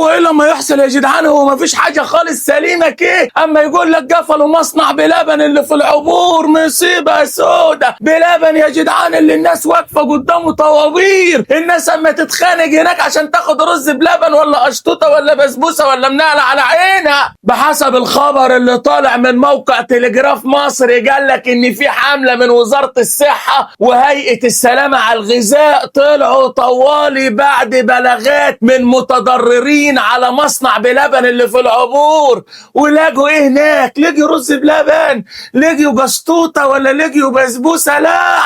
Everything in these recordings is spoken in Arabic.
هو ايه لما يحصل يا جدعان؟ هو ما فيش حاجه خالص سليمه كده، اما يقول لك قفلوا مصنع بلبن اللي في العبور، مصيبه سودة. بلبن يا جدعان اللي الناس واقفه قدامه طوابير، الناس اما تتخانق هناك عشان تاخد رز بلبن ولا اشطوطه ولا بسبوسه ولا منقله على عينها. بحسب الخبر اللي طالع من موقع تلجراف مصر، قال لك ان في حمله من وزاره الصحه وهيئه السلامه على الغذاء طلعوا طوالي بعد بلاغات من متضررين على مصنع بلبن اللي في العبور، ولقوا ايه هناك؟ لقوا رز بلبن؟ لقوا قشطوطه ولا لقوا بسبوسه؟ لا،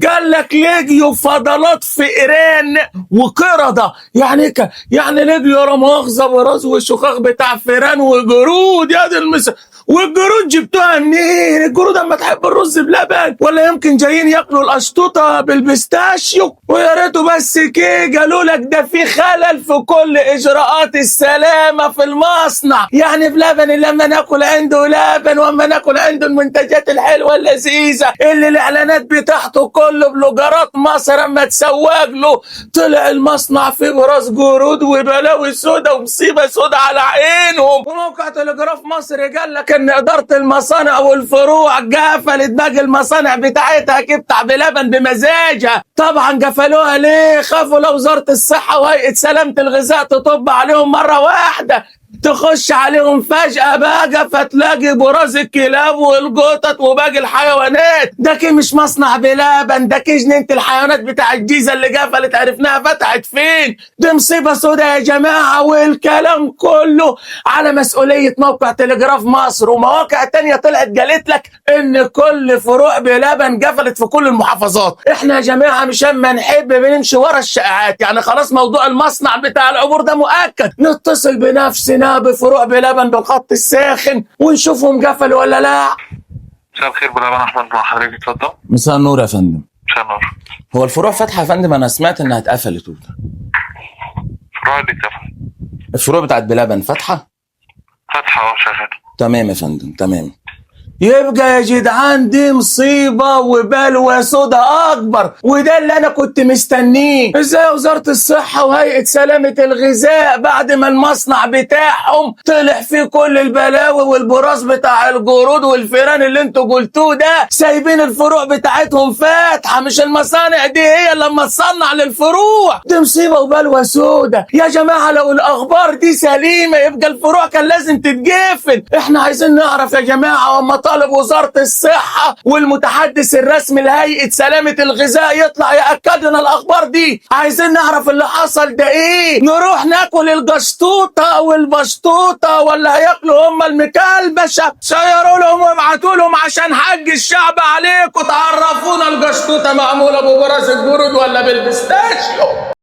قال لك لقوا فضلات فئران وقرده. يعني يعني لقوا لا مؤاخذه براز وشخاخ بتاع فئران وجرود. يا دي والجرود جبتوها منين؟ الجرود اما تحب الرز بلبن؟ ولا يمكن جايين ياكلوا القشطوطه بالبيستاشيو؟ ويا ريته بس كده قالوا لك ده في خلل في كل اجراءات السلامه في المصنع. يعني بلبن لما ناكل عنده لبن واما ناكل عنده المنتجات الحلوه اللذيذه اللي الاعلانات بتاعته كله بلوجرات مصر اما تسوق له، طلع المصنع فيه براس جرود وبلاوي سودا ومصيبه سودا على عينهم. وموقع تلجراف مصر قال لك ان اداره المصانع والفروع قفلت باقي المصانع بتاعتها بتاع بلبن بمزاجها. طبعا قفلوها ليه؟ خافوا لو وزاره الصحه وهيئه سلامه الغذاء تطب عليهم مره واحده، تخش عليهم فجأة بقى فتلاقي براز الكلاب والقطط وباقي الحيوانات. ده كي مش مصنع بلبن، ده كي جنينة الحيوانات بتاع الجيزة اللي قفلت عرفناها فتحت فين. دي مصيبة سودا يا جماعة، والكلام كله على مسؤولية موقع تلجراف مصر. ومواقع تانية طلعت قالت لك ان كل فروع بلبن قفلت في كل المحافظات. احنا يا جماعة مش اما نحب بنمشي ورا الشائعات، يعني خلاص موضوع المصنع بتاع العبور ده مؤكد، نتصل بنفسنا بفروع بلبن بالخط الساخن ونشوفهم قفلوا ولا لا. مساء الخير، بلبن احمد مع حضرتك، اتفضل. مساء النور يا فندم. مساء النور. هو الفروع فاتحه يا فندم؟ انا سمعت انها اتقفلت. الفروع اللي اتقفلت؟ الفروع بتاعت بلبن فاتحه؟ فاتحه شغاله. تمام يا فندم، تمام. يبقى يا جدعان دي مصيبة وبلوى سودا أكبر، وده اللي أنا كنت مستنيه. إزاي وزارة الصحة وهيئة سلامة الغذاء بعد ما المصنع بتاعهم طلع فيه كل البلاوي والبراز بتاع الجرود والفيران اللي انتوا قلتوه ده، سايبين الفروع بتاعتهم فاتحة؟ مش المصانع دي هي لما تصنع للفروع؟ دي مصيبة وبلوى سودا يا جماعة. لو الأخبار دي سليمة يبقى الفروع كان لازم تتقفل. احنا عايزين نعرف يا جماعة، وما طالب وزارة الصحة والمتحدث الرسمي لهيئة سلامة الغذاء يطلع يأكد لنا الأخبار دي. عايزين نعرف اللي حصل ده إيه. نروح ناكل القشطوطة والبشطوطة ولا هياكلوا هم المكلبشة؟ شيروا لهم وابعتوا لهم عشان حج الشعب عليكم تعرفونا القشطوطة معمولة ببراز الجرود ولا بالبستاشيو.